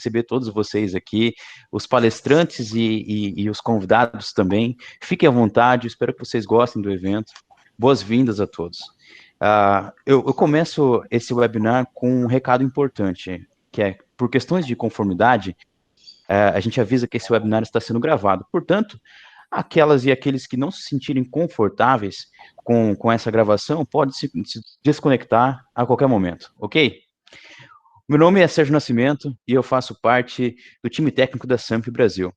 receber todos vocês aqui, os palestrantes e os convidados também. Fiquem à vontade, espero que vocês gostem do evento. Boas-vindas a todos. Eu começo esse webinar com um recado importante, que é, por questões de conformidade, a gente avisa que esse webinar está sendo gravado. Portanto, aquelas e aqueles que não se sentirem confortáveis com essa gravação, podem se desconectar a qualquer momento, ok? Meu nome é Sérgio Nascimento e eu faço parte do time técnico da SAMP Brasil.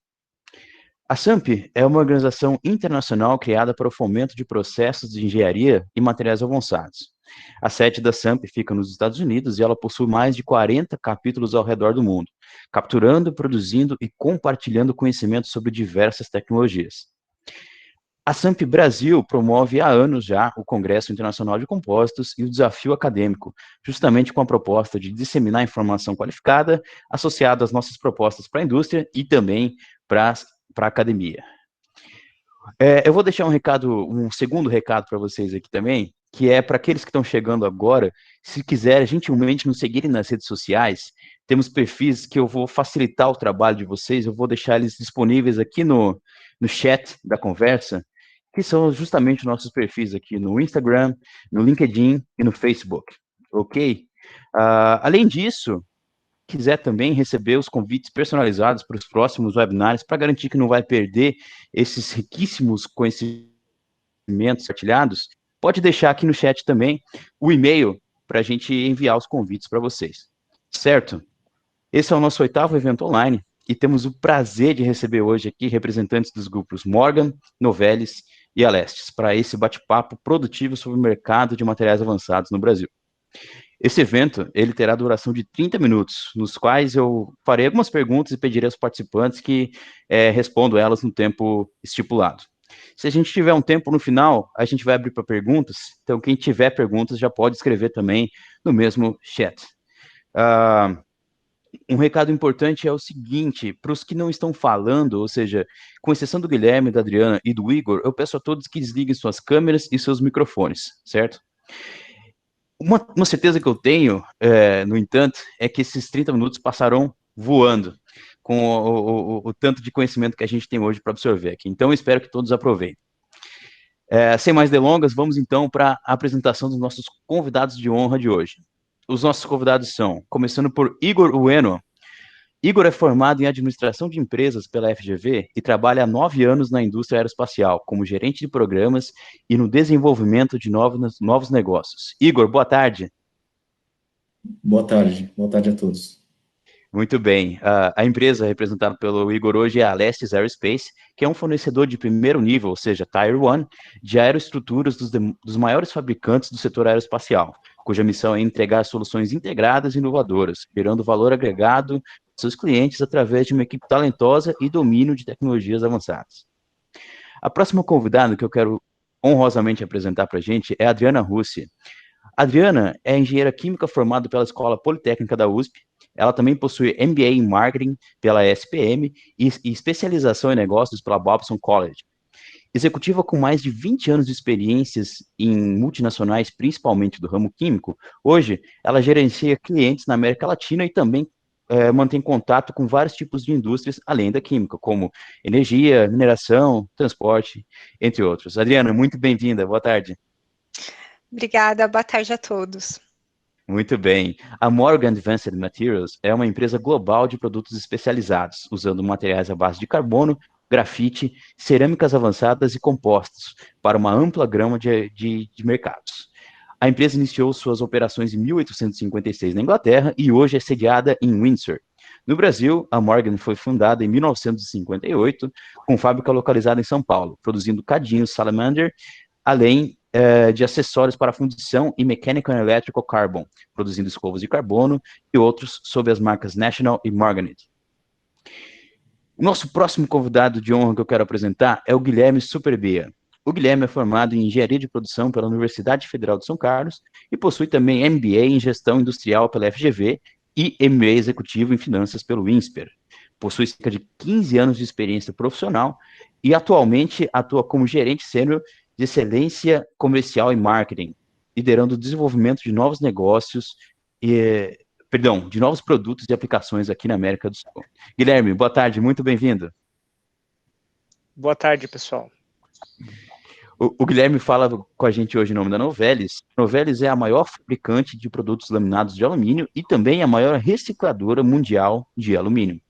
A SAMP é uma organização internacional criada para o fomento de processos de engenharia e materiais avançados. A sede da SAMP fica nos Estados Unidos e ela possui mais de 40 capítulos ao redor do mundo, capturando, produzindo e compartilhando conhecimento sobre diversas tecnologias. A SAMP Brasil promove há anos já o Congresso Internacional de Compósitos e o Desafio Acadêmico, justamente com a proposta de disseminar informação qualificada associada às nossas propostas para a indústria e também para a academia. Eu vou deixar um segundo recado para vocês aqui também, que é para aqueles que estão chegando agora, se quiserem gentilmente nos seguirem nas redes sociais, temos perfis que eu vou facilitar o trabalho de vocês, eu vou deixar eles disponíveis aqui no chat da conversa, que são justamente nossos perfis aqui no Instagram, no LinkedIn e no Facebook, ok? Além disso, quiser também receber os convites personalizados para os próximos webinars, para garantir que não vai perder esses riquíssimos conhecimentos partilhados, pode deixar aqui no chat também o e-mail para a gente enviar os convites para vocês, certo? Esse é o nosso 8º evento online e temos o prazer de receber hoje aqui representantes dos grupos Morgan, Novelis e Alestes para esse bate-papo produtivo sobre o mercado de materiais avançados no Brasil. Esse evento, ele terá duração de 30 minutos, nos quais eu farei algumas perguntas e pedirei aos participantes que respondam elas no tempo estipulado. Se a gente tiver um tempo no final, a gente vai abrir para perguntas, então quem tiver perguntas já pode escrever também no mesmo chat. Um recado importante é o seguinte, para os que não estão falando, ou seja, com exceção do Guilherme, da Adriana e do Igor, eu peço a todos que desliguem suas câmeras e seus microfones, certo? Uma certeza que eu tenho, no entanto, é que esses 30 minutos passarão voando, com o tanto de conhecimento que a gente tem hoje para absorver aqui. Então, eu espero que todos aproveitem. Sem mais delongas, vamos então para a apresentação dos nossos convidados de honra de hoje. Os nossos convidados são, começando por Igor Ueno. Igor é formado em administração de empresas pela FGV e trabalha há 9 anos na indústria aeroespacial, como gerente de programas e no desenvolvimento de novos negócios. Igor, boa tarde. Boa tarde a todos. Muito bem. A empresa representada pelo Igor hoje é a Alestes Aerospace, que é um fornecedor de primeiro nível, ou seja, Tier 1, de aeroestruturas dos maiores fabricantes do setor aeroespacial, cuja missão é entregar soluções integradas e inovadoras, gerando valor agregado aos seus clientes através de uma equipe talentosa e domínio de tecnologias avançadas. A próxima convidada que eu quero honrosamente apresentar para a gente é a Adriana Russi. A Adriana é engenheira química formada pela Escola Politécnica da USP. Ela também possui MBA em Marketing pela ESPM e especialização em negócios pela Babson College. Executiva com mais de 20 anos de experiências em multinacionais, principalmente do ramo químico, hoje ela gerencia clientes na América Latina e também mantém contato com vários tipos de indústrias, além da química, como energia, mineração, transporte, entre outros. Adriana, muito bem-vinda, boa tarde. Obrigada, boa tarde a todos. Muito bem. A Morgan Advanced Materials é uma empresa global de produtos especializados, usando materiais à base de carbono, grafite, cerâmicas avançadas e compostos, para uma ampla gama de mercados. A empresa iniciou suas operações em 1856 na Inglaterra e hoje é sediada em Windsor. No Brasil, a Morgan foi fundada em 1958, com fábrica localizada em São Paulo, produzindo cadinhos Salamander, além de acessórios para fundição e Mechanical and Electrical Carbon, produzindo escovas de carbono e outros sob as marcas National e Marganite. O nosso próximo convidado de honra que eu quero apresentar é o Guilherme Superbia. O Guilherme é formado em Engenharia de Produção pela Universidade Federal de São Carlos e possui também MBA em Gestão Industrial pela FGV e MBA Executivo em Finanças pelo INSPER. Possui cerca de 15 anos de experiência profissional e atualmente atua como gerente sênior de excelência comercial e marketing, liderando o desenvolvimento de novos negócios perdão, de novos produtos e aplicações aqui na América do Sul. Guilherme, boa tarde, muito bem-vindo. Boa tarde, pessoal. O Guilherme fala com a gente hoje em nome da Novelis. A Novelis é a maior fabricante de produtos laminados de alumínio e também a maior recicladora mundial de alumínio.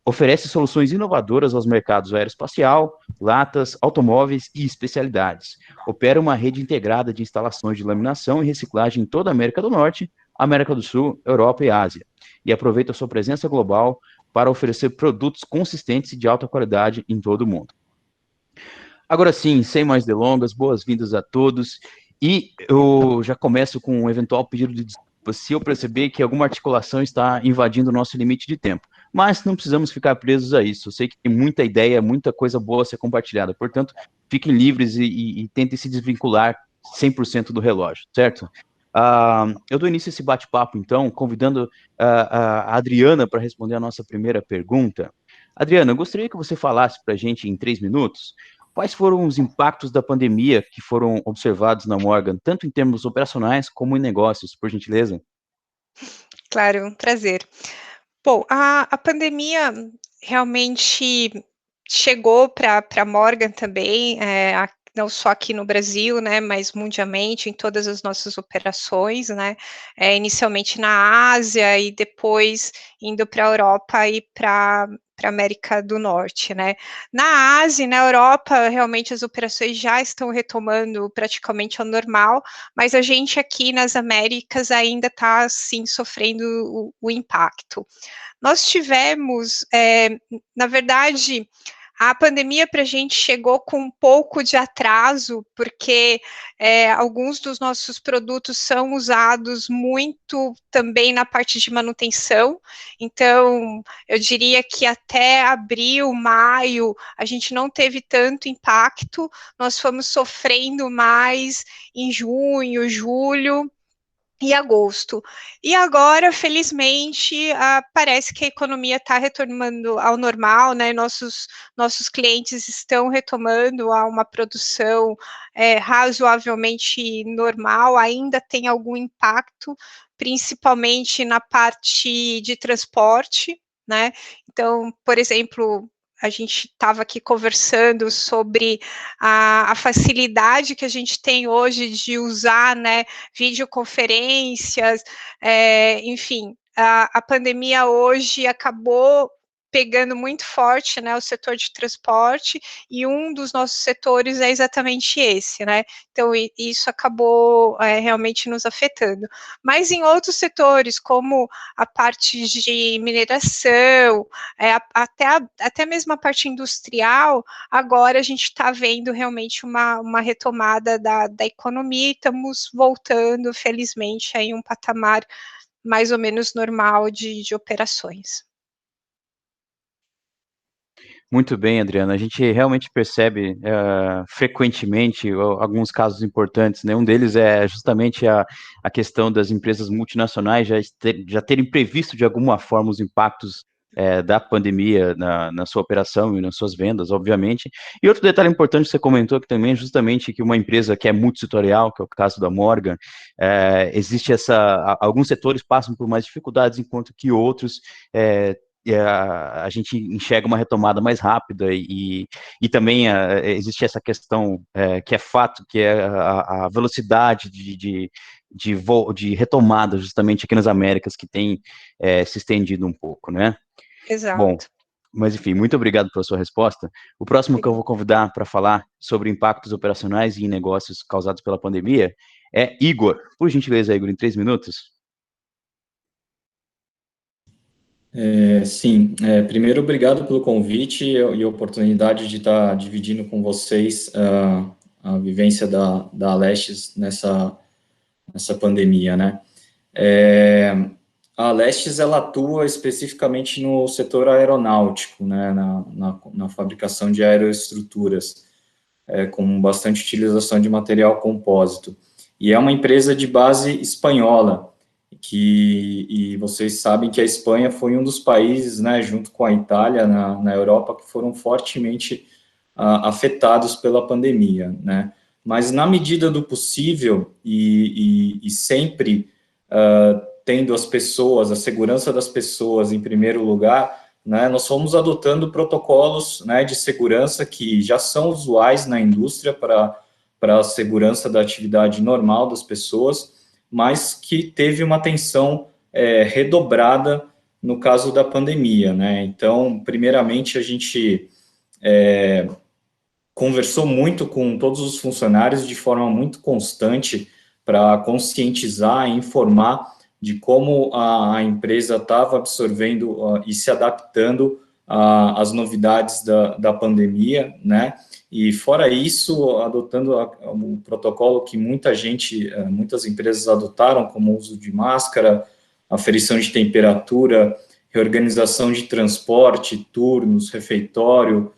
Oferece soluções inovadoras aos mercados aeroespacial, latas, automóveis e especialidades. Opera uma rede integrada de instalações de laminação e reciclagem em toda a América do Norte, América do Sul, Europa e Ásia. E aproveita a sua presença global para oferecer produtos consistentes e de alta qualidade em todo o mundo. Agora sim, sem mais delongas, boas-vindas a todos. E eu já começo com um eventual pedido de desculpas se eu perceber que alguma articulação está invadindo o nosso limite de tempo. Mas não precisamos ficar presos a isso. Eu sei que tem muita ideia, muita coisa boa a ser compartilhada. Portanto, fiquem livres e tentem se desvincular 100% do relógio, certo? Eu dou início a esse bate-papo, então, convidando a Adriana para responder a nossa primeira pergunta. Adriana, eu gostaria que você falasse para a gente em 3 minutos quais foram os impactos da pandemia que foram observados na Morgan, tanto em termos operacionais como em negócios, por gentileza? Claro, um prazer. Bom, a pandemia realmente chegou para a Morgan também, não só aqui no Brasil, né, mas mundialmente, em todas as nossas operações, né, inicialmente na Ásia e depois indo para a Europa e para a América do Norte, né. Na Ásia e na Europa, realmente as operações já estão retomando praticamente ao normal, mas a gente aqui nas Américas ainda está, assim, sofrendo o impacto. Nós tivemos, na verdade, a pandemia para a gente chegou com um pouco de atraso, porque alguns dos nossos produtos são usados muito também na parte de manutenção, então eu diria que até abril, maio, a gente não teve tanto impacto, nós fomos sofrendo mais em junho, julho, e agosto. E agora, felizmente, parece que a economia está retornando ao normal, né? Nossos clientes estão retomando a uma produção razoavelmente normal, ainda tem algum impacto, principalmente na parte de transporte, né? Então, por exemplo, a gente estava aqui conversando sobre a facilidade que a gente tem hoje de usar, né, videoconferências, enfim, a pandemia hoje acabou pegando muito forte, né, o setor de transporte, e um dos nossos setores é exatamente esse, né, então isso acabou realmente nos afetando. Mas em outros setores, como a parte de mineração, até mesmo a parte industrial, agora a gente está vendo realmente uma retomada da economia e estamos voltando, felizmente, a um patamar mais ou menos normal de operações. Muito bem, Adriana. A gente realmente percebe frequentemente alguns casos importantes, né? Um deles é justamente a questão das empresas multinacionais já terem previsto de alguma forma os impactos da pandemia na sua operação e nas suas vendas, obviamente. E outro detalhe importante que você comentou aqui também é justamente que uma empresa que é multissetorial, que é o caso da Morgan, existe alguns setores passam por mais dificuldades, enquanto que outros a gente enxerga uma retomada mais rápida e também existe essa questão que é fato, que é a velocidade de retomada justamente aqui nas Américas, que tem se estendido um pouco, né? Exato. Bom, mas enfim, muito obrigado pela sua resposta. O próximo que eu vou convidar para falar sobre impactos operacionais e em negócios causados pela pandemia é Igor. Por gentileza, Igor, em 3 minutos. Sim, primeiro, obrigado pelo convite e a oportunidade de estar dividindo com vocês a vivência da Alestis nessa pandemia, né? A Alestis, ela atua especificamente no setor aeronáutico, né, na fabricação de aeroestruturas, com bastante utilização de material compósito. E é uma empresa de base espanhola, e vocês sabem que a Espanha foi um dos países, né, junto com a Itália, na Europa, que foram fortemente afetados pela pandemia, né? Mas, na medida do possível, e sempre tendo as pessoas, a segurança das pessoas em primeiro lugar, né, nós fomos adotando protocolos, né, de segurança que já são usuais na indústria para a segurança da atividade normal das pessoas, mas que teve uma atenção redobrada no caso da pandemia, né? Então, primeiramente, a gente conversou muito com todos os funcionários de forma muito constante para conscientizar e informar de como a empresa estava absorvendo e se adaptando às novidades da pandemia, né? E fora isso, adotando o protocolo que muitas empresas adotaram, como o uso de máscara, aferição de temperatura, reorganização de transporte, turnos, refeitório,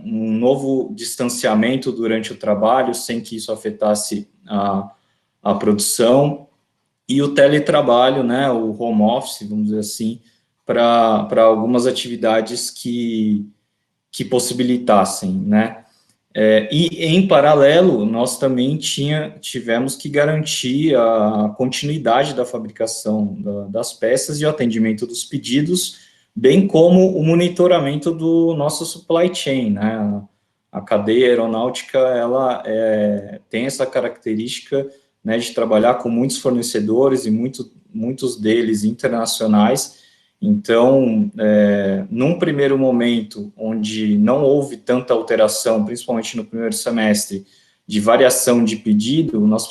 um novo distanciamento durante o trabalho, sem que isso afetasse a produção, e o teletrabalho, né, o home office, vamos dizer assim, para algumas atividades que possibilitassem, né. E, em paralelo, nós também tivemos que garantir a continuidade da fabricação das peças e o atendimento dos pedidos, bem como o monitoramento do nosso supply chain, né? A cadeia aeronáutica, ela tem essa característica, né, de trabalhar com muitos fornecedores e muitos deles internacionais. Então, num primeiro momento, onde não houve tanta alteração, principalmente no primeiro semestre, de variação de pedido, nós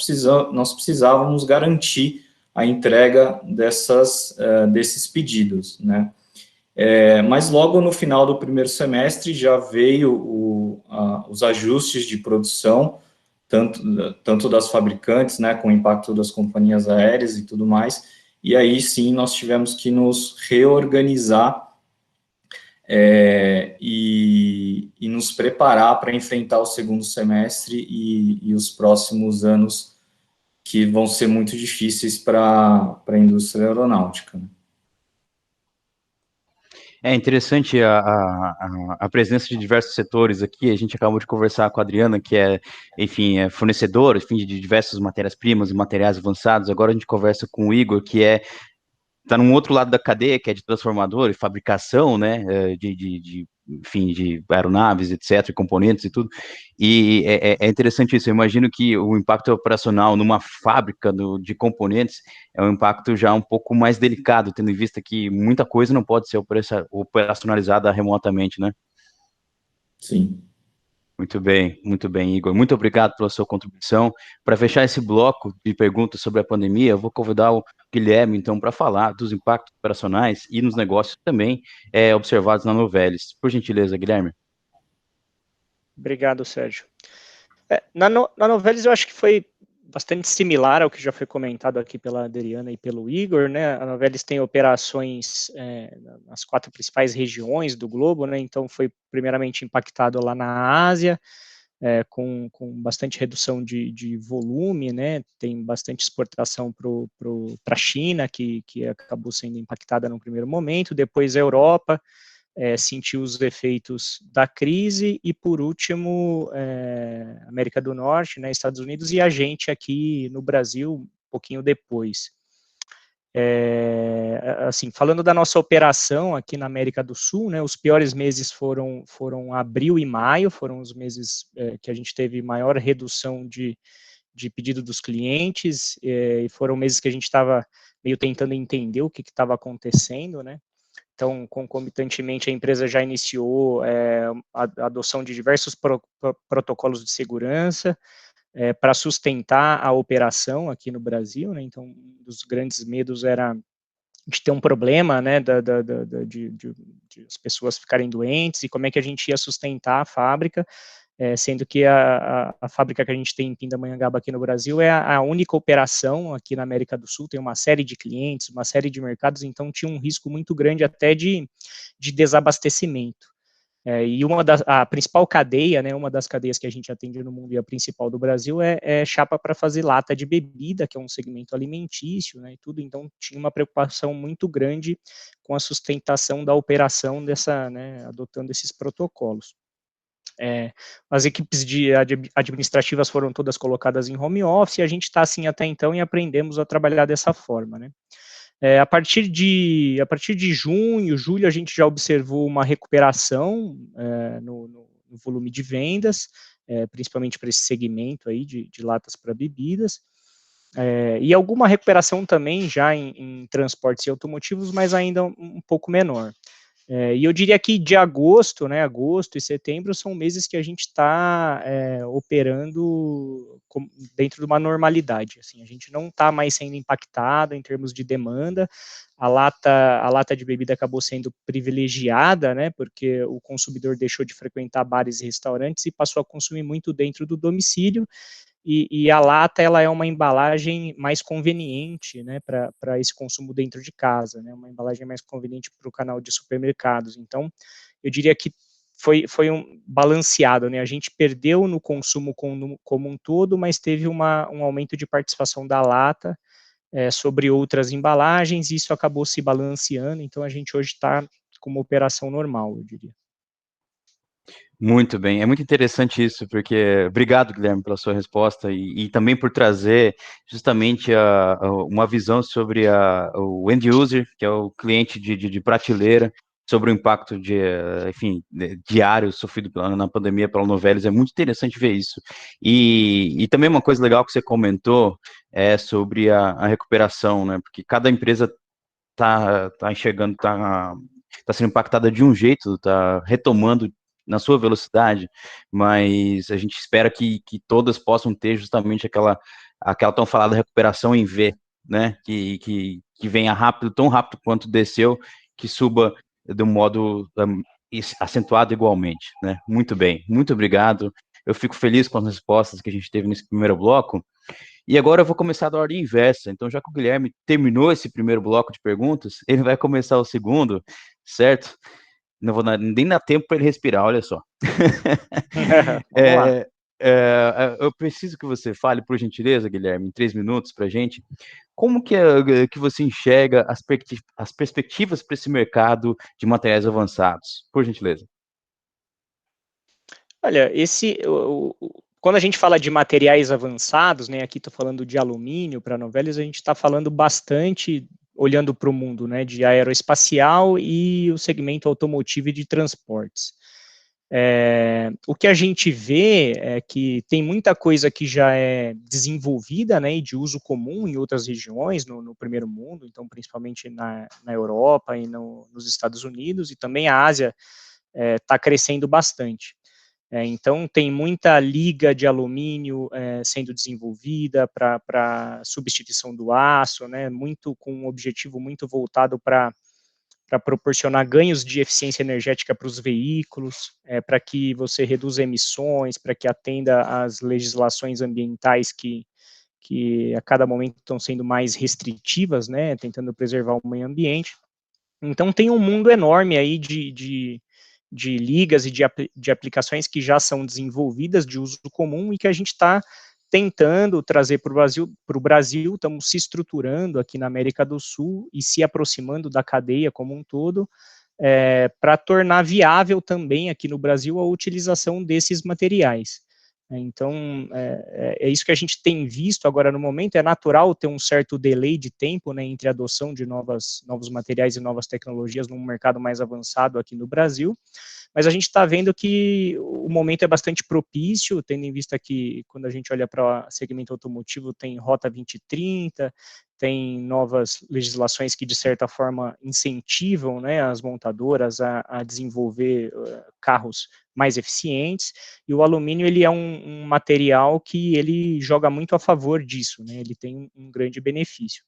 precisávamos garantir a entrega desses pedidos, né? Mas logo no final do primeiro semestre já veio os ajustes de produção, tanto das fabricantes, né, com o impacto das companhias aéreas e tudo mais, e aí sim nós tivemos que nos reorganizar e nos preparar para enfrentar o segundo semestre e os próximos anos, que vão ser muito difíceis para a indústria aeronáutica. É interessante a presença de diversos setores aqui. A gente acabou de conversar com a Adriana, que enfim, é fornecedora, enfim, de diversas matérias-primas e materiais avançados. Agora a gente conversa com o Igor, que está num outro lado da cadeia, que é de transformador e fabricação, né, enfim, de aeronaves, etc., componentes e tudo, e é interessante isso. Eu imagino que o impacto operacional numa fábrica de componentes é um impacto já um pouco mais delicado, tendo em vista que muita coisa não pode ser operacionalizada remotamente, né? Sim. Muito bem, Igor. Muito obrigado pela sua contribuição. Para fechar esse bloco de perguntas sobre a pandemia, eu vou convidar o Guilherme, então, para falar dos impactos operacionais e nos negócios também observados na Novelis. Por gentileza, Guilherme. Obrigado, Sérgio. Na Novelis, eu acho que foi bastante similar ao que já foi comentado aqui pela Adriana e pelo Igor, né? A Novelis tem operações nas 4 principais regiões do globo, né? Então foi primeiramente impactado lá na Ásia, com bastante redução de volume, né? Tem bastante exportação para a China, que acabou sendo impactada no primeiro momento, depois a Europa, sentiu os efeitos da crise, e por último, América do Norte, né, Estados Unidos, e a gente aqui no Brasil, um pouquinho depois. Assim, falando da nossa operação aqui na América do Sul, né, os piores meses foram abril e maio, foram os meses que a gente teve maior redução de pedido dos clientes, e foram meses que a gente estava meio tentando entender o que estava acontecendo, né. Então, concomitantemente, a empresa já iniciou a adoção de diversos protocolos de segurança para sustentar a operação aqui no Brasil, né? Então, um dos grandes medos era de ter um problema, né, de as pessoas ficarem doentes, e como é que a gente ia sustentar a fábrica, sendo que a fábrica que a gente tem em Pindamonhangaba aqui no Brasil é a única operação aqui na América do Sul, tem uma série de clientes, uma série de mercados, então tinha um risco muito grande até de desabastecimento. E a principal cadeia, né, uma das cadeias que a gente atende no mundo e a principal do Brasil é chapa para fazer lata de bebida, que é um segmento alimentício, né, e tudo, então tinha uma preocupação muito grande com a sustentação da operação né, adotando esses protocolos. as equipes administrativas foram todas colocadas em home office, e a gente está assim até então e aprendemos a trabalhar dessa forma, né? A partir de junho, julho, a gente já observou uma recuperação no volume de vendas, principalmente para esse segmento aí de latas para bebidas, e alguma recuperação também já em transportes e automotivos, mas ainda um pouco menor. E eu diria que de agosto, né, agosto e setembro são meses que a gente está operando dentro de uma normalidade, assim, a gente não está mais sendo impactado em termos de demanda, a lata de bebida acabou sendo privilegiada, né, porque o consumidor deixou de frequentar bares e restaurantes e passou a consumir muito dentro do domicílio, e a lata, ela é uma embalagem mais conveniente, né, para esse consumo dentro de casa, né, uma embalagem mais conveniente para o canal de supermercados. Então, eu diria que foi um balanceado, né, a gente perdeu no consumo como um todo, mas teve um aumento de participação da lata sobre outras embalagens, e isso acabou se balanceando, então a gente hoje está com uma operação normal, eu diria. Muito bem, é muito interessante isso, porque obrigado, Guilherme, pela sua resposta e também por trazer justamente uma visão sobre o end user, que é o cliente de prateleira, sobre o impacto diário sofrido na pandemia pela Novelis. É muito interessante ver isso. E também uma coisa legal que você comentou é sobre a recuperação, né? Porque cada empresa tá enxergando, tá sendo impactada de um jeito, tá retomando na sua velocidade, mas a gente espera que todas possam ter justamente aquela tão falada recuperação em V, né, que venha rápido, tão rápido quanto desceu, que suba de um modo acentuado igualmente, né. Muito bem, muito obrigado, eu fico feliz com as respostas que a gente teve nesse primeiro bloco, e agora eu vou começar da ordem inversa. Então, já que o Guilherme terminou esse primeiro bloco de perguntas, ele vai começar o segundo, certo? Não vou nem dar tempo para ele respirar, olha só. Vamos lá. Eu preciso que você fale, por gentileza, Guilherme, em 3 minutos para a gente, como que você enxerga as perspectivas para esse mercado de materiais avançados? Por gentileza. Olha, quando a gente fala de materiais avançados, né, aqui estou falando de alumínio para Novelis, a gente está falando bastante, olhando para o mundo, né, de aeroespacial e o segmento automotivo e de transportes. O que a gente vê é que tem muita coisa que já é desenvolvida, né, e de uso comum em outras regiões, no primeiro mundo, então principalmente na Europa e nos Estados Unidos, e também a Ásia está crescendo bastante. Então, tem muita liga de alumínio sendo desenvolvida para substituição do aço, né, muito com um objetivo muito voltado para proporcionar ganhos de eficiência energética para os veículos, para que você reduza emissões, para que atenda às legislações ambientais que a cada momento estão sendo mais restritivas, né, tentando preservar o meio ambiente. Então, tem um mundo enorme aí de ligas e de aplicações que já são desenvolvidas de uso comum e que a gente está tentando trazer para o Brasil, estamos se estruturando aqui na América do Sul e se aproximando da cadeia como um todo, para tornar viável também aqui no Brasil a utilização desses materiais. Então, é isso que a gente tem visto agora no momento. É natural ter um certo delay de tempo, né, entre a adoção de novos materiais e novas tecnologias num mercado mais avançado aqui no Brasil, mas a gente está vendo que o momento é bastante propício, tendo em vista que, quando a gente olha para o segmento automotivo, tem Rota 2030, tem novas legislações que, de certa forma, incentivam, né, as montadoras a desenvolver carros mais eficientes, e o alumínio ele é um material que ele joga muito a favor disso, né, ele tem um grande benefício.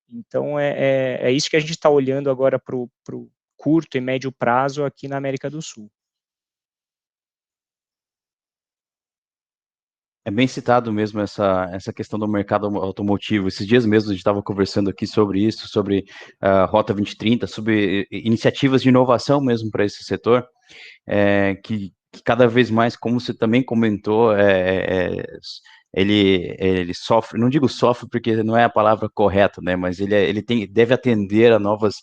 Então, é isso que a gente está olhando agora para o curto e médio prazo aqui na América do Sul. É bem citado mesmo essa questão do mercado automotivo. Esses dias mesmo a gente estava conversando aqui sobre isso, sobre a Rota 2030, sobre iniciativas de inovação mesmo para esse setor, que cada vez mais, como você também comentou, ele sofre, não digo sofre porque não é a palavra correta, né, mas ele deve atender a novos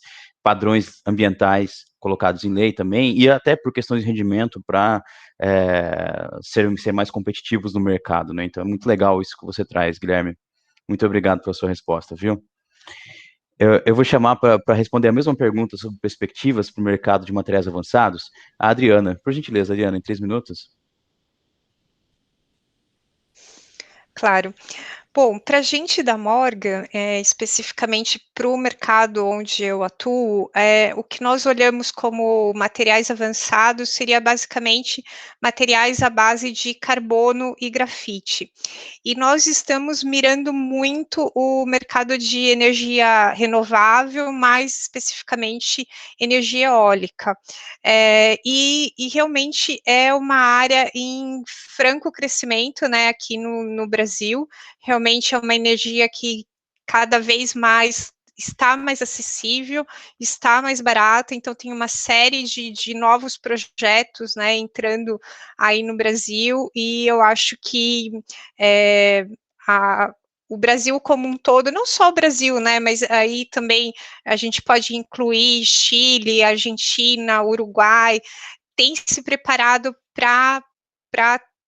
padrões ambientais colocados em lei também, e até por questões de rendimento para ser mais competitivos no mercado, né? Então é muito legal isso que você traz, Guilherme. Muito obrigado pela sua resposta, viu? Eu vou chamar para responder a mesma pergunta sobre perspectivas para o mercado de materiais avançados, a Adriana. Por gentileza, Adriana, em 3 minutos. Claro. Bom, para a gente da Morgan, especificamente para o mercado onde eu atuo, o que nós olhamos como materiais avançados seria basicamente materiais à base de carbono e grafite. E nós estamos mirando muito o mercado de energia renovável, mais especificamente energia eólica. E realmente é uma área em franco crescimento, né, aqui no Brasil. Realmente é uma energia que cada vez mais está mais acessível, está mais barata, então tem uma série de novos projetos, né, entrando aí no Brasil, e eu acho que o Brasil como um todo, não só o Brasil, né, mas aí também a gente pode incluir Chile, Argentina, Uruguai, tem se preparado para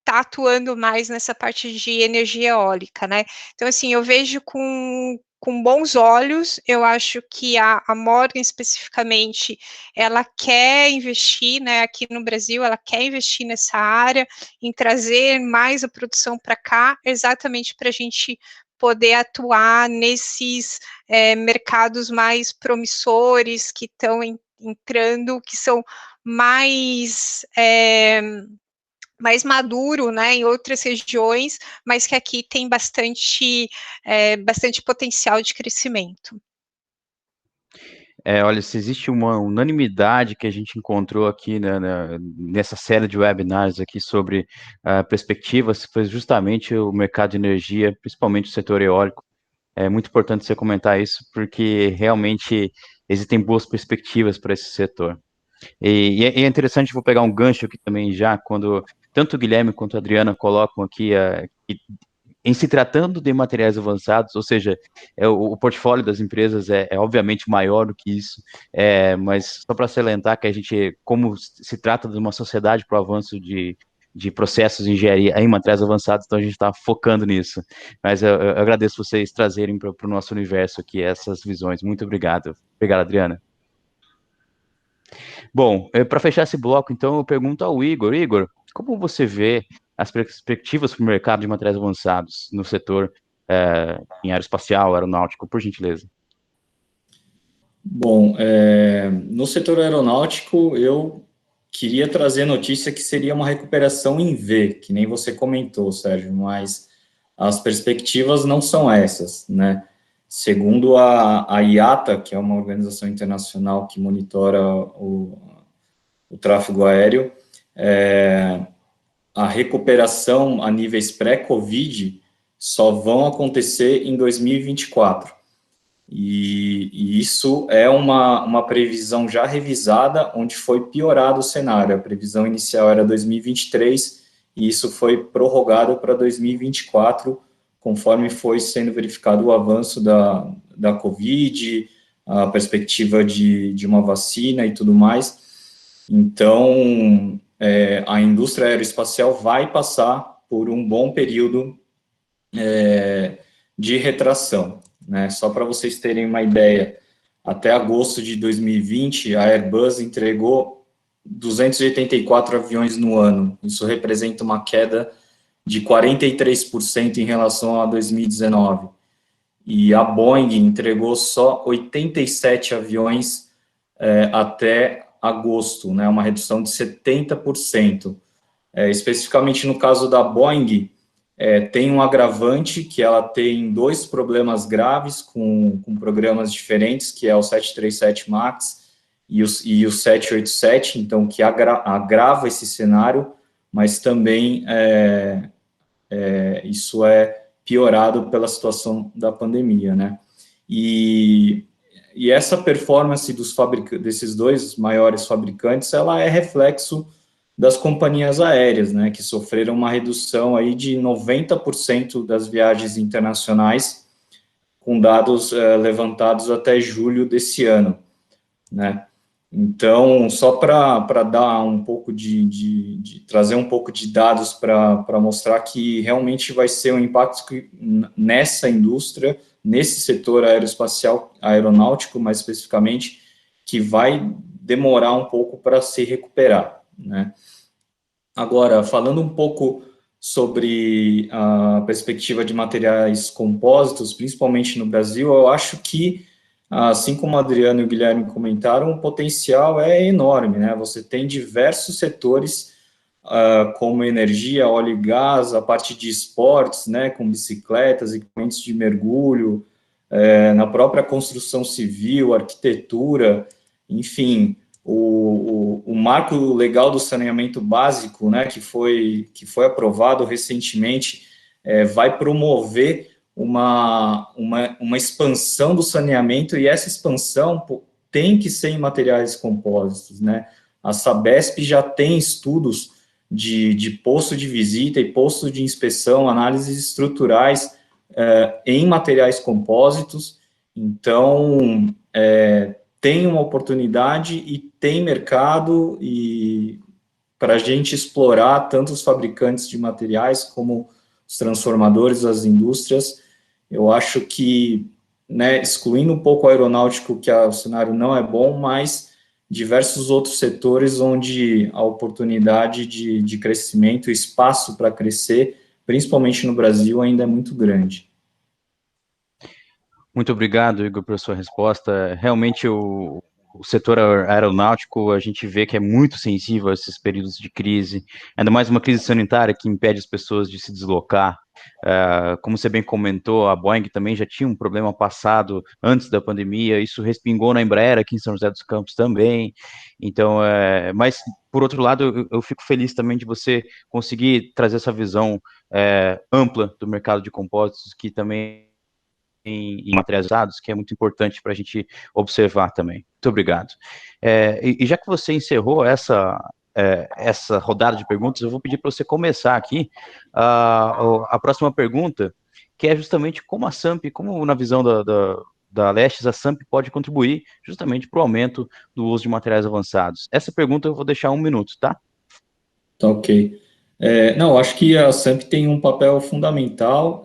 tá atuando mais nessa parte de energia eólica, né? Então, assim, eu vejo com bons olhos, eu acho que a Morgan, especificamente, ela quer investir, né, aqui no Brasil, ela quer investir nessa área, em trazer mais a produção para cá, exatamente para a gente poder atuar nesses mercados mais promissores que estão entrando, que são mais maduro, né, em outras regiões, mas que aqui tem bastante potencial de crescimento. Olha, se existe uma unanimidade que a gente encontrou aqui, né, nessa série de webinars aqui sobre perspectivas, foi justamente o mercado de energia, principalmente o setor eólico. É muito importante você comentar isso, porque realmente existem boas perspectivas para esse setor. E é interessante, vou pegar um gancho aqui também já, quando tanto o Guilherme quanto a Adriana colocam aqui em se tratando de materiais avançados, ou seja, o portfólio das empresas é obviamente maior do que isso, mas só para salientar que a gente, como se trata de uma sociedade para o avanço de processos de engenharia em materiais avançados, então a gente está focando nisso. Mas eu agradeço vocês trazerem para o nosso universo aqui essas visões. Muito obrigado. Obrigado, Adriana. Bom, para fechar esse bloco, então, eu pergunto ao Igor. Igor, como você vê as perspectivas para o mercado de materiais avançados no setor em aeroespacial, aeronáutico, por gentileza? Bom, no setor aeronáutico, eu queria trazer a notícia que seria uma recuperação em V, que nem você comentou, Sérgio, mas as perspectivas não são essas, né? Segundo a IATA, que é uma organização internacional que monitora o tráfego aéreo, a recuperação a níveis pré-Covid só vão acontecer em 2024. E isso é uma previsão já revisada, onde foi piorado o cenário. A previsão inicial era 2023, e isso foi prorrogado para 2024, conforme foi sendo verificado o avanço da Covid, a perspectiva de uma vacina e tudo mais. Então, a indústria aeroespacial vai passar por um bom período de retração, né? Só para vocês terem uma ideia, até agosto de 2020, a Airbus entregou 284 aviões no ano. Isso representa uma queda de 43% em relação a 2019. E a Boeing entregou só 87 aviões até agosto, né? Uma redução de 70%. Especificamente no caso da Boeing, tem um agravante, que ela tem 2 problemas graves com programas diferentes, que é o 737 MAX e o 787, então, que agrava esse cenário, mas também isso é piorado pela situação da pandemia, né? E essa performance desses 2 maiores fabricantes, ela é reflexo das companhias aéreas, né, que sofreram uma redução aí de 90% das viagens internacionais, com dados levantados até julho desse ano, né. Então, só para dar um pouco trazer um pouco de dados para mostrar que realmente vai ser um impacto nessa indústria, nesse setor aeroespacial, aeronáutico, mais especificamente, que vai demorar um pouco para se recuperar, né? Agora, falando um pouco sobre a perspectiva de materiais compósitos, principalmente no Brasil, eu acho que, assim como o Adriano e o Guilherme comentaram, o potencial é enorme, né? Você tem diversos setores, como energia, óleo e gás, a parte de esportes, né, com bicicletas, equipamentos de mergulho, na própria construção civil, arquitetura, enfim, o marco legal do saneamento básico, né, que foi aprovado recentemente, vai promover uma expansão do saneamento, e essa expansão tem que ser em materiais compósitos, né? A Sabesp já tem estudos de posto de visita e posto de inspeção, análises estruturais em materiais compósitos. Então, tem uma oportunidade e tem mercado e para a gente explorar tanto os fabricantes de materiais como os transformadores, as indústrias. Eu acho que, né, excluindo um pouco o aeronáutico, que o cenário não é bom, mas diversos outros setores onde a oportunidade de crescimento, espaço para crescer, principalmente no Brasil, ainda é muito grande. Muito obrigado, Igor, pela sua resposta. Realmente, o setor aeronáutico, a gente vê que é muito sensível a esses períodos de crise, ainda mais uma crise sanitária que impede as pessoas de se deslocar. Como você bem comentou, a Boeing também já tinha um problema passado antes da pandemia, isso respingou na Embraer aqui em São José dos Campos também. Então, mas, por outro lado, eu fico feliz também de você conseguir trazer essa visão ampla do mercado de compósitos, que também em materiais usados, que é muito importante para a gente observar também. Muito obrigado. E já que você encerrou essa rodada de perguntas, eu vou pedir para você começar aqui a próxima pergunta, que é justamente como a SAMP, como na visão da Lestes, a SAMP pode contribuir justamente para o aumento do uso de materiais avançados. Essa pergunta eu vou deixar 1 minuto, tá? Tá, ok. Não, acho que a SAMP tem um papel fundamental.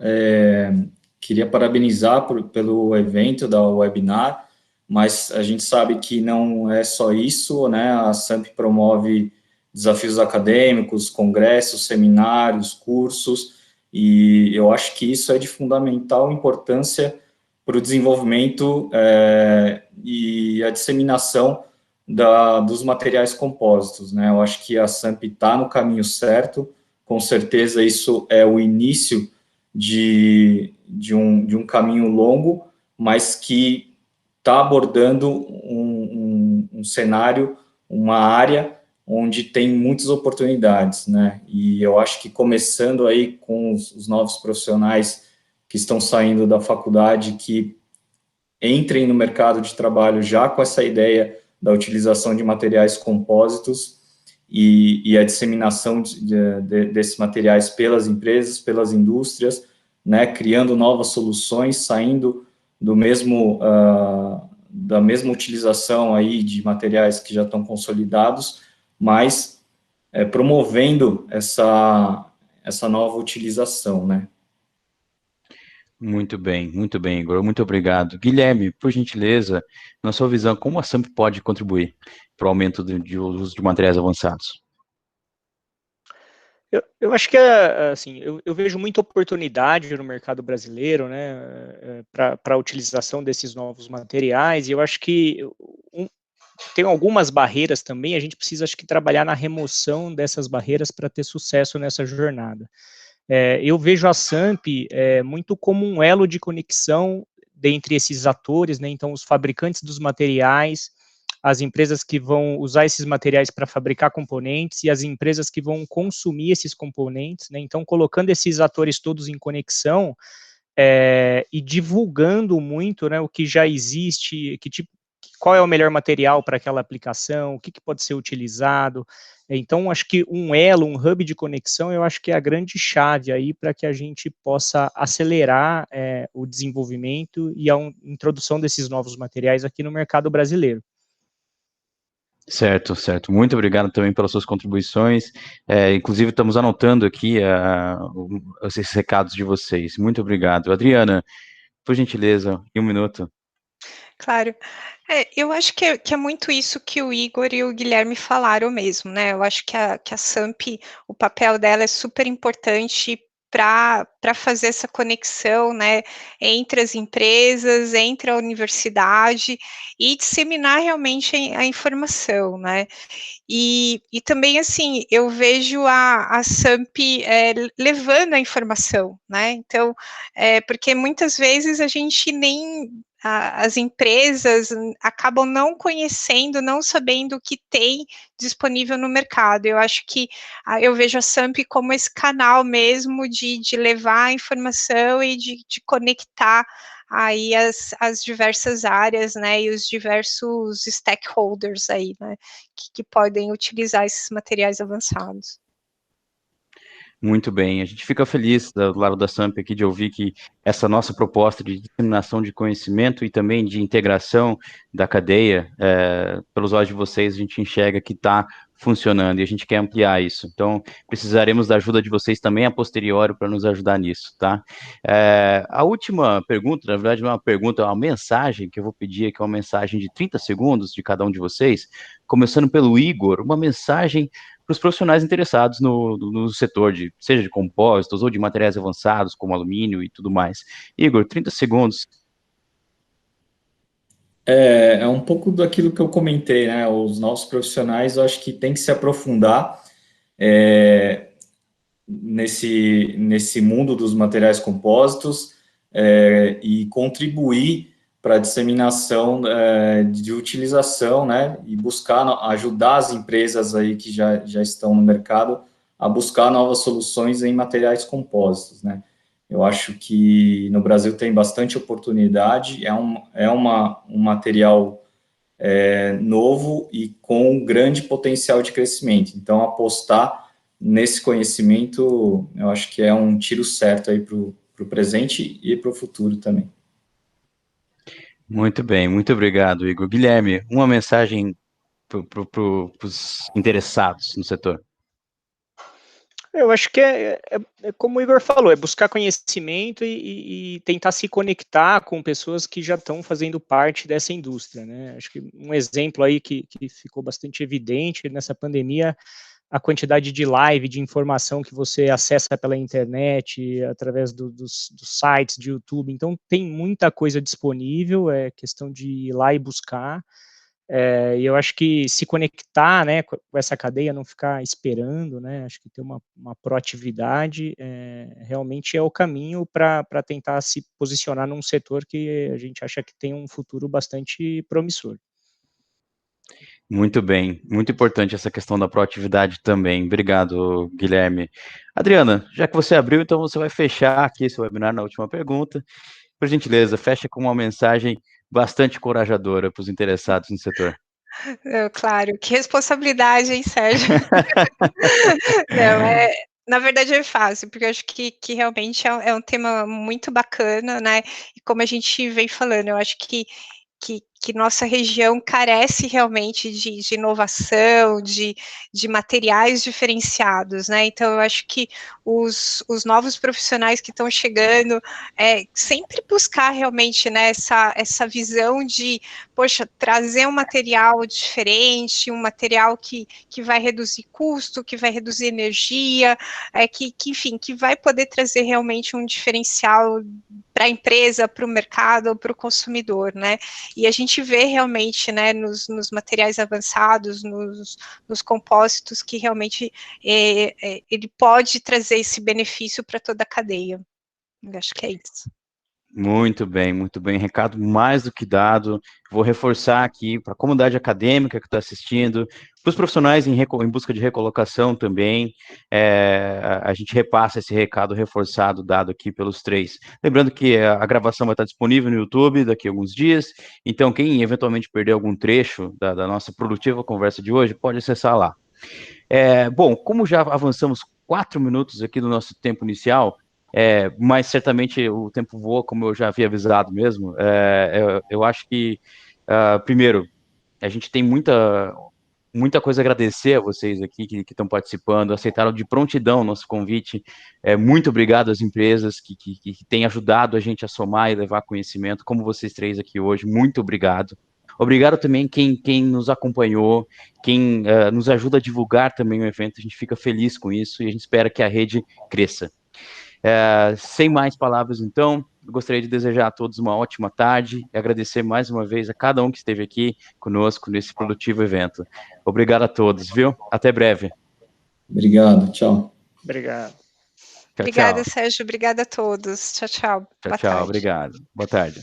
Queria parabenizar pelo evento da webinar, mas a gente sabe que não é só isso, né? A SAMP promove desafios acadêmicos, congressos, seminários, cursos, e eu acho que isso é de fundamental importância para o desenvolvimento e a disseminação dos materiais compósitos, né? Eu acho que a SAMP está no caminho certo, com certeza isso é o início de um caminho longo, mas que está abordando um cenário, uma área onde tem muitas oportunidades, né? E eu acho que começando aí com os novos profissionais que estão saindo da faculdade, que entrem no mercado de trabalho já com essa ideia da utilização de materiais compósitos e a disseminação desses materiais pelas empresas, pelas indústrias, né, criando novas soluções, saindo da mesma utilização aí de materiais que já estão consolidados, mas promovendo essa nova utilização, né. Muito bem, Igor. Muito obrigado. Guilherme, por gentileza, na sua visão, como a SAMP pode contribuir para o aumento de uso de materiais avançados? Eu acho que, assim, eu vejo muita oportunidade no mercado brasileiro, né, para a utilização desses novos materiais, e eu acho que tem algumas barreiras também, a gente precisa, acho que, trabalhar na remoção dessas barreiras para ter sucesso nessa jornada. Eu vejo a SAMP muito como um elo de conexão dentre esses atores, né, então os fabricantes dos materiais, as empresas que vão usar esses materiais para fabricar componentes e as empresas que vão consumir esses componentes, né, então colocando esses atores todos em conexão e divulgando muito, né, o que já existe, qual é o melhor material para aquela aplicação, o que pode ser utilizado. Então, acho que um elo, um hub de conexão, eu acho que é a grande chave aí para que a gente possa acelerar o desenvolvimento e a introdução desses novos materiais aqui no mercado brasileiro. Certo, certo. Muito obrigado também pelas suas contribuições. Inclusive, estamos anotando aqui esses recados de vocês. Muito obrigado. Adriana, por gentileza, em um minuto. Claro. Eu acho que é muito isso que o Igor e o Guilherme falaram mesmo, né? Eu acho que a SAMP, o papel dela é super importante para fazer essa conexão, né, entre as empresas, entre a universidade e disseminar realmente a informação, né? E também, assim, eu vejo a SAMP levando a informação, né? Então, porque muitas vezes a gente nem as empresas acabam não conhecendo, não sabendo o que tem disponível no mercado. Eu acho que eu vejo a SAMP como esse canal mesmo de levar a informação e de conectar aí as diversas áreas, né, e os diversos stakeholders aí, né, que podem utilizar esses materiais avançados. Muito bem, a gente fica feliz do lado da SAMP aqui de ouvir que essa nossa proposta de disseminação de conhecimento e também de integração da cadeia, pelos olhos de vocês, a gente enxerga que está funcionando e a gente quer ampliar isso. Então, precisaremos da ajuda de vocês também a posteriori para nos ajudar nisso, tá? A última pergunta, na verdade, não é uma pergunta, é uma mensagem que eu vou pedir aqui, é uma mensagem de 30 segundos de cada um de vocês, começando pelo Igor, uma mensagem para os profissionais interessados no setor, seja de compósitos ou de materiais avançados, como alumínio e tudo mais. Igor, 30 segundos. É um pouco daquilo que eu comentei, né? Os nossos profissionais, eu acho que tem que se aprofundar nesse mundo dos materiais compósitos e contribuir para a disseminação de utilização, né? E buscar ajudar as empresas aí que já estão no mercado a buscar novas soluções em materiais compósitos, né? Eu acho que no Brasil tem bastante oportunidade, um material novo e com grande potencial de crescimento. Então, apostar nesse conhecimento, eu acho que é um tiro certo aí para o presente e para o futuro também. Muito bem, muito obrigado, Igor. Guilherme, uma mensagem para os interessados no setor. Eu acho que é como o Igor falou, é buscar conhecimento e tentar se conectar com pessoas que já estão fazendo parte dessa indústria, né? Acho que um exemplo aí que ficou bastante evidente nessa pandemia, a quantidade de live, de informação que você acessa pela internet, através dos sites de YouTube. Então, tem muita coisa disponível, é questão de ir lá e buscar. E eu acho que se conectar, né, com essa cadeia, não ficar esperando, né, acho que ter uma proatividade realmente é o caminho para tentar se posicionar num setor que a gente acha que tem um futuro bastante promissor. Muito bem, muito importante essa questão da proatividade também. Obrigado, Guilherme. Adriana, já que você abriu, então você vai fechar aqui esse webinar na última pergunta. Por gentileza, fecha com uma mensagem bastante encorajadora para os interessados no setor. Claro, que responsabilidade, hein, Sérgio? Não, na verdade é fácil, porque eu acho que realmente é um tema muito bacana, né? E como a gente vem falando, eu acho que nossa região carece realmente de inovação, de materiais diferenciados, né? Então, eu acho que os novos profissionais que estão chegando, sempre buscar realmente, né, essa visão de, poxa, trazer um material diferente, um material que vai reduzir custo, que vai reduzir energia, enfim, que vai poder trazer realmente um diferencial para a empresa, para o mercado, para o consumidor, né? E a gente vê realmente, né, nos materiais avançados, nos compósitos, que realmente ele pode trazer esse benefício para toda a cadeia. Eu acho que é isso. Muito bem, recado mais do que dado. Vou reforçar aqui para a comunidade acadêmica que está assistindo, para os profissionais em busca de recolocação também, a gente repassa esse recado reforçado dado aqui pelos três. Lembrando que a gravação vai estar disponível no YouTube daqui a alguns dias, então quem eventualmente perder algum trecho da nossa produtiva conversa de hoje, pode acessar lá. Bom, como já avançamos 4 minutos aqui do nosso tempo inicial, mas certamente o tempo voa, como eu já havia avisado mesmo. Eu acho que, primeiro, a gente tem muita coisa a agradecer a vocês aqui que estão participando, aceitaram de prontidão o nosso convite. Muito obrigado às empresas que têm ajudado a gente a somar e levar conhecimento, como vocês três aqui hoje. Muito obrigado. Obrigado também quem nos acompanhou, quem nos ajuda a divulgar também o evento. A gente fica feliz com isso e a gente espera que a rede cresça. Sem mais palavras, então, eu gostaria de desejar a todos uma ótima tarde e agradecer mais uma vez a cada um que esteve aqui conosco nesse produtivo evento. Obrigado a todos, viu? Até breve. Obrigado, tchau. Obrigado. Obrigada, Sérgio. Obrigada a todos. Tchau, tchau. Tchau, tchau. Obrigado. Boa tarde.